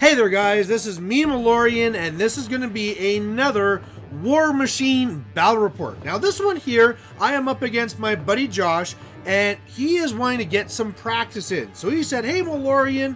Hey there guys, this is me, Malorian, and this is going to be another War Machine Battle Report. Now this one here, I am up against my buddy Josh, and he is wanting to get some practice in. So he said, hey Malorian,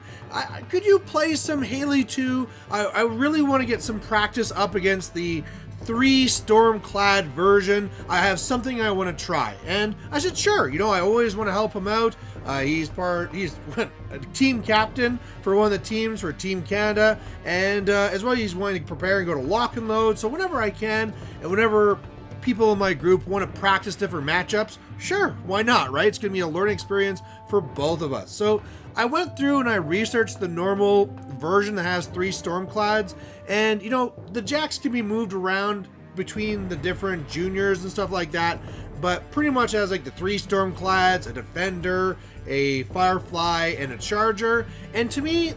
could you play some Haley2? I really want to get some practice up against the 3 Stormclad version. I have something I want to try. And I said, sure, I always want to help him out. He's a team captain for one of the teams for Team Canada, and as well he's wanting to prepare and go to lock and load. So whenever I can, and whenever people in my group want to practice different matchups, sure, why not, right? It's going to be a learning experience for both of us. So I went through and I researched the normal version that has 3 Stormclads, and the jacks can be moved around between the different juniors and stuff like that, but pretty much has like the 3 Stormclads, a Defender, a Firefly, and a Charger. And to me,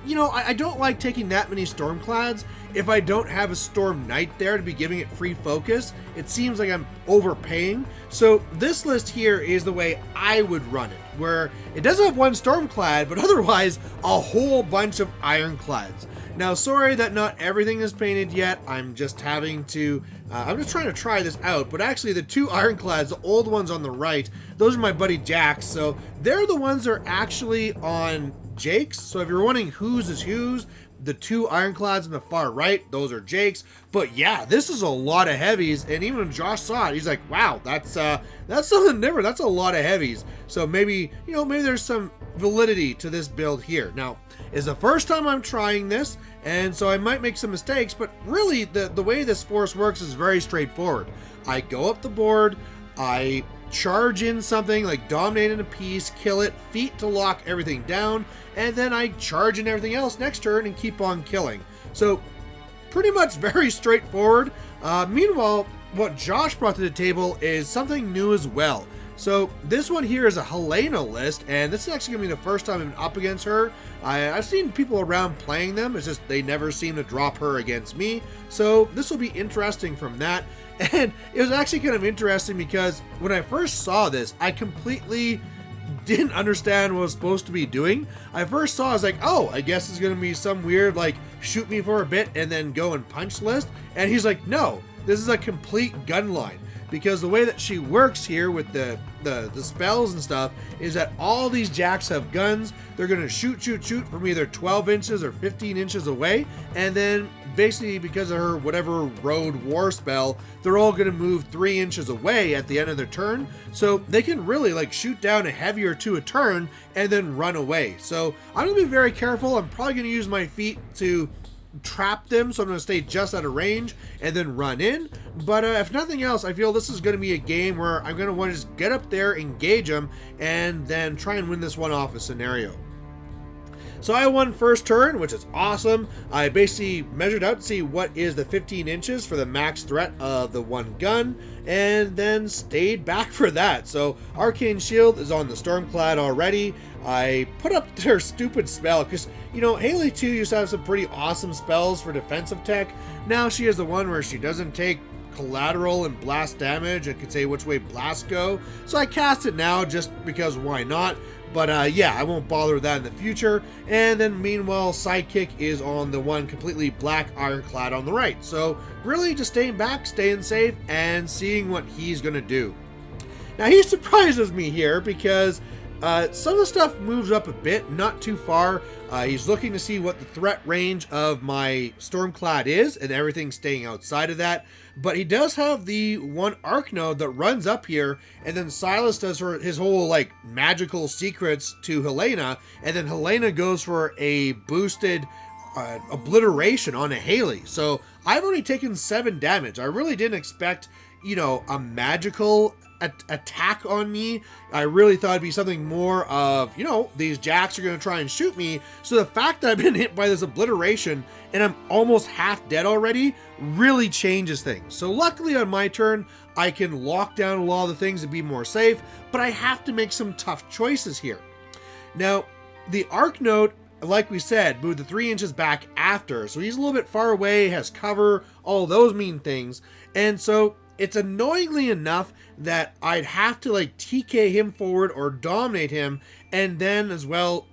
I don't like taking that many Stormclads if I don't have a Storm Knight there to be giving it free focus. It seems like I'm overpaying. So this list here is the way I would run it, where it does have 1 Stormclad, but otherwise a whole bunch of Ironclads. Now, sorry that not everything is painted yet. I'm just having to, I'm just trying to try this out, but actually the 2 Ironclads, the old ones on the right, those are my buddy Jack's, so they're the ones that are actually on Jake's. So if you're wondering whose is whose, the 2 Ironclads on the far right, those are Jake's. But yeah, this is a lot of heavies, and even when Josh saw it, he's like, wow, that's something different. That's a lot of heavies. So maybe, maybe there's some validity to this build here. Now, it's the first time I'm trying this, and so I might make some mistakes, but really the way this force works is very straightforward. I go up the board, I charge in something like dominate in a piece, kill it, feat to lock everything down, and then I charge in everything else next turn and keep on killing. So pretty much very straightforward. Meanwhile, what Josh brought to the table is something new as well. So this one here is a Helynna list, and this is actually going to be the first time I'm up against her. I've seen people around playing them, it's just they never seem to drop her against me. So this will be interesting from that. And it was actually kind of interesting because when I first saw this, I completely didn't understand what I was supposed to be doing. I first saw, I was like, oh, I guess it's going to be some weird, like, shoot me for a bit and then go and punch list. And he's like, no, this is a complete gun line. Because the way that she works here with the spells and stuff is that all these jacks have guns. They're going to shoot from either 12 inches or 15 inches away. And then basically because of her whatever road war spell, they're all going to move 3 inches away at the end of their turn. So they can really like shoot down a heavy or 2 a turn and then run away. So I'm going to be very careful. I'm probably going to use my feet to trap them, so I'm going to stay just out of range and then run in. But if nothing else, I feel this is going to be a game where I'm going to want to just get up there, engage them, and then try and win this one off a scenario. So I won first turn, which is awesome. I basically measured out to see what is the 15 inches for the max threat of the 1 gun, and then stayed back for that. So Arcane Shield is on the Stormclad already. I put up their stupid spell because, Haley2 used to have some pretty awesome spells for defensive tech. Now she is the one where she doesn't take collateral and blast damage and can say which way blasts go. So I cast it now just because why not? But yeah, I won't bother with that in the future. And then meanwhile, Sidekick is on the one completely black Ironclad on the right. So really just staying back, staying safe, and seeing what he's going to do. Now he surprises me here because some of the stuff moves up a bit, not too far. He's looking to see what the threat range of my Stormclad is, and everything's staying outside of that. But he does have the 1 arc node that runs up here, and then Silas does his whole like magical secrets to Helynna, and then Helynna goes for a boosted obliteration on a Haley. So I've only taken 7 damage. I really didn't expect, a magical attack on me. I really thought it'd be something more of, these jacks are going to try and shoot me. So the fact that I've been hit by this obliteration and I'm almost half dead already really changes things. So luckily on my turn, I can lock down a lot of the things and be more safe, but I have to make some tough choices here. Now, the arc node, like we said, moved the 3 inches back after, so he's a little bit far away, has cover, all those mean things, and so it's annoyingly enough that I'd have to like TK him forward or dominate him, and then as well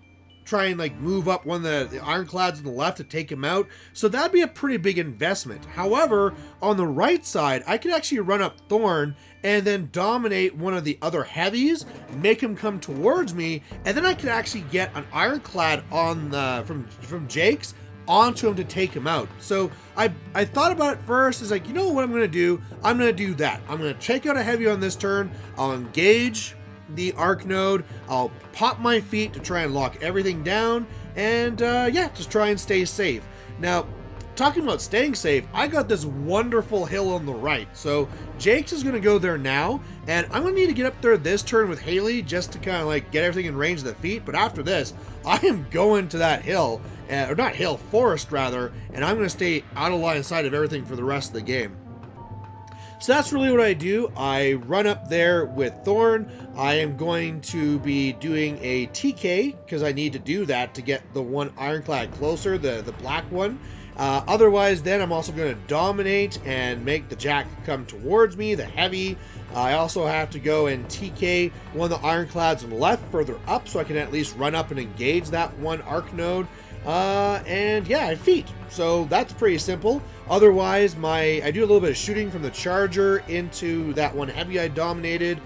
try and like move up one of the ironclads on the left to take him out. So that'd be a pretty big investment. However, on the right side, I could actually run up Thorn and then dominate one of the other heavies, make him come towards me, and then I could actually get an ironclad on the from Jake's onto him to take him out. So I thought about it first. It's like, you know what I'm gonna do? I'm gonna do that. I'm gonna check out a heavy on this turn. I'll engage the arc node. I'll pop my feet to try and lock everything down, and yeah, just try and stay safe. Now, talking about staying safe, I got this wonderful hill on the right. So Jake's is going to go there now, and I'm going to need to get up there this turn with Haley just to kind of like get everything in range of the feet. But after this, I am going to that hill, or not hill, forest rather, and I'm going to stay out of line of sight of everything for the rest of the game. So that's really what I do. I run up there with Thorn. I am going to be doing a TK because I need to do that to get the one ironclad closer, the black one. Otherwise, then I'm also going to dominate and make the Jack come towards me, the heavy. I also have to go and TK one of the ironclads on the left further up so I can at least run up and engage that one arc node. And yeah, I feet. So that's pretty simple. Otherwise, I do a little bit of shooting from the charger into that one heavy I dominated.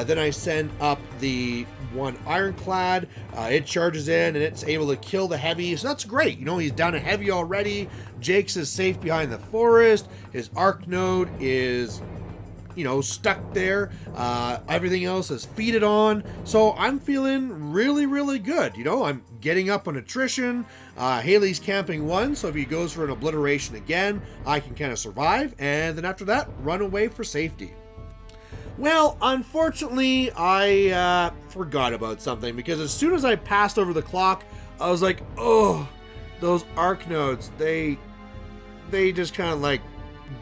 Then I send up the one ironclad. It charges in and it's able to kill the heavy. So that's great. You know, he's down a heavy already. Jake's is safe behind the forest. His arc node is, you know, stuck there. Everything else is feeded on. So I'm feeling really, really good. You know, I'm getting up on attrition. Haley's camping one, so if he goes for an obliteration again, I can kind of survive. And then after that, run away for safety. Well, unfortunately, I forgot about something, because as soon as I passed over the clock, I was like, oh, those arc nodes, they just kind of like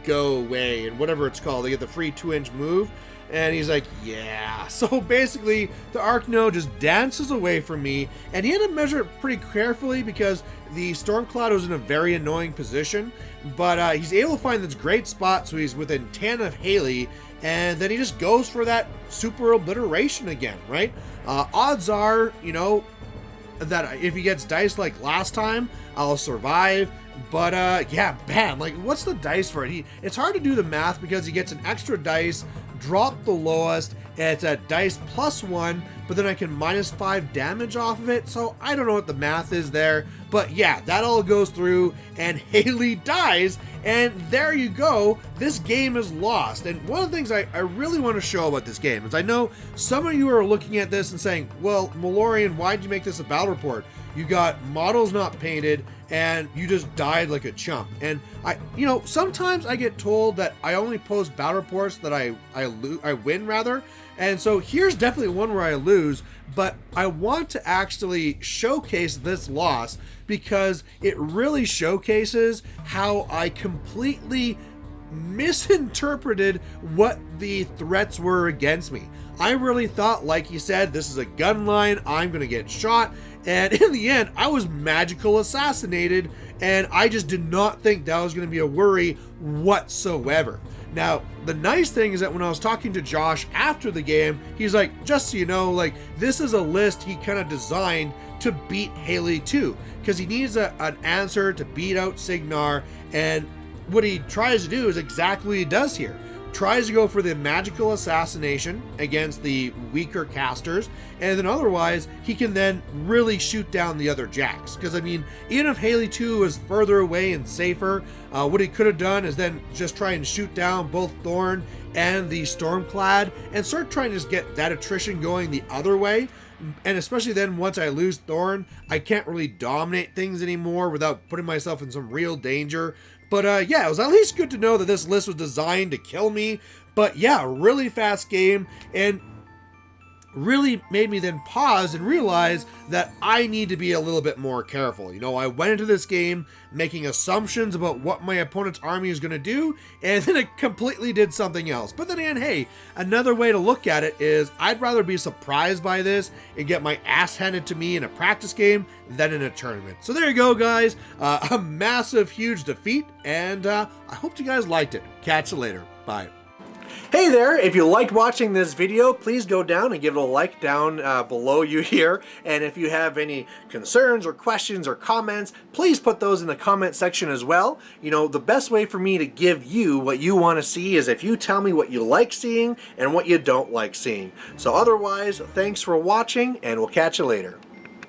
go away, and whatever it's called, they get the free 2-inch move. And he's like, yeah. So basically, the arc node just dances away from me, and he had to measure it pretty carefully because the storm cloud was in a very annoying position. But he's able to find this great spot, so he's within 10 of Haley, and then he just goes for that super obliteration again, right? Odds are, you know, that if he gets dice like last time, I'll survive. But yeah, bam, like what's the dice for it? It's hard to do the math because he gets an extra dice, drop the lowest, and it's a dice +1, but then I can -5 damage off of it. So I don't know what the math is there, but yeah, that all goes through and Haley dies, and there you go. This game is lost. And one of the things I really want to show about this game is, I know some of you are looking at this and saying, well, Malorian, why'd you make this a battle report? You got models not painted, and you just died like a chump. And you know, sometimes I get told that I only post battle reports that I win rather. And so here's definitely one where I lose, but I want to actually showcase this loss because it really showcases how I completely misinterpreted what the threats were against me. I really thought, like you said, this is a gun line, I'm gonna get shot, and in the end, I was magical assassinated, and I just did not think that was gonna be a worry whatsoever. Now, the nice thing is that when I was talking to Josh after the game, he's like, just so you know, like, this is a list he kind of designed to beat Haley2, because he needs an answer to beat out Signar, and what he tries to do is exactly what he does here. Tries to go for the magical assassination against the weaker casters, and then otherwise he can then really shoot down the other jacks. Because I mean, even if Haley2 was further away and safer, what he could have done is then just try and shoot down both Thorn and the Stormclad and start trying to just get that attrition going the other way. And especially then, once I lose Thorn, I can't really dominate things anymore without putting myself in some real danger. But yeah, it was at least good to know that this list was designed to kill me. But yeah, really fast game, and really made me then pause and realize that I need to be a little bit more careful. You know, I went into this game making assumptions about what my opponent's army is going to do, and then it completely did something else. But then again, hey, another way to look at it is I'd rather be surprised by this and get my ass handed to me in a practice game than in a tournament. So there you go, guys. A massive, huge defeat, and I hope you guys liked it. Catch you later. Bye. Hey there, if you liked watching this video, please go down and give it a like down below you here. And if you have any concerns or questions or comments, please put those in the comment section as well. You know, the best way for me to give you what you want to see is if you tell me what you like seeing and what you don't like seeing. So otherwise, thanks for watching, and we'll catch you later.